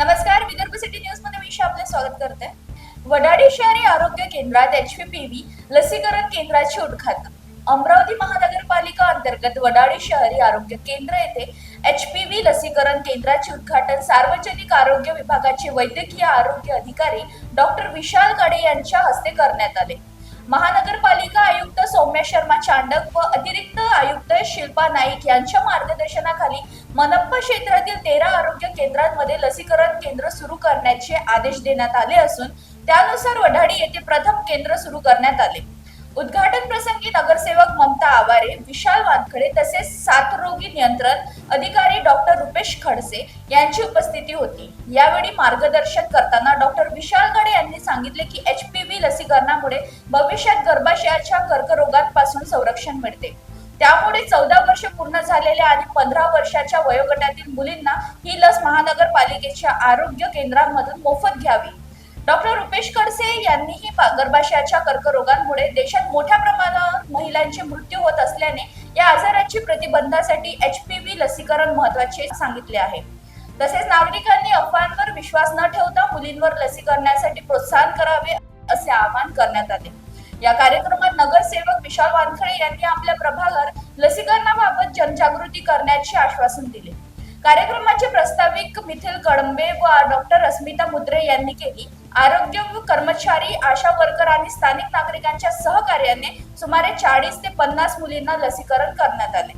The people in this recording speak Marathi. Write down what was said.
नमस्कार, विदर्भ सिटी न्यूज मध्ये मी आपले स्वागत करते। वडाडी शहरी आरोग्य केंद्रात HPV लसीकरण केंद्राचे उद्घाटन। अमरावती महानगरपालिका अंतर्गत वडाडी शहरी आरोग्य केंद्र येथे HPV लसीकरण केंद्राचे उद्घाटन सार्वजनिक आरोग्य विभागाचे वैद्यकीय आरोग्य अधिकारी डॉक्टर विशाल कडे यांच्या हस्ते करण्यात आले। महानगरपालिका आयुक्त सौम्या शर्मा चांडक व अतिरिक्त आयुक्त शिल्पा नाईक यांच्या मार्गदर्शनाखाली मनप्पा क्षेत्रातील 13 आरोग्य केंद्रांमध्ये लसीकरण केंद्र सुरू करण्याचे आदेश देण्यात आले असून त्यानुसार वडाडी येथे प्रथम केंद्र सुरू करण्यात आले। उद्घाटन प्रसंगी नगरसेवक ममता आवारे, विशाल वानखडे तसेच साथरोगी नियंत्रण अधिकारी डॉक्टर रुपेश खडसे यांची उपस्थिती होती। यावेळी मार्गदर्शन करताना डॉक्टर विशाल कडे यांनी सांगितले की HPV लसीकरणामुळे भविष्यात गर्भाशयाच्या कर्करोगांपासून संरक्षण मिळते। त्यामुळे 14 वर्ष पूर्ण झालेल्या आणि 15 वर्षाच्या वयोगटातील मुलींना ही लस महानगरपालिकेच्या आरोग्य केंद्रांमधून मोफत घ्यावी। डॉक्टर रुपेश खडसे यांनीही गर्भाशयाच्या कर्करोगांमुळे देशात मोठ्या प्रमाणात महिलांचे मृत्यू होत असल्याने या आजाराची प्रतिबंधासाठी HPV लसीकरण महत्त्वाचे सांगितले आहे। तसेच नागरिकांनी अफवांवर विश्वास न ठेवता मुलींवर लसीकरणासाठी प्रोत्साहन करावे असे आवाहन करण्यात आले। या कार्यक्रमात नगरसेवक विशाल वानखडे यांनी आपल्या प्रभागात लसीकरणाबाबत जनजागृती करण्याचे आश्वासन दिले। कार्यक्रमाचे प्रास्ताविक मिथिल कळंबे व डॉक्टर अस्मिता मुद्रे यांनी केली। आरोग्य कर्मचारी, आशा वर्कर आणि स्थानिक नागरिकांच्या सहकार्याने सुमारे 40 ते 50 मुलींना लसीकरण करण्यात आले।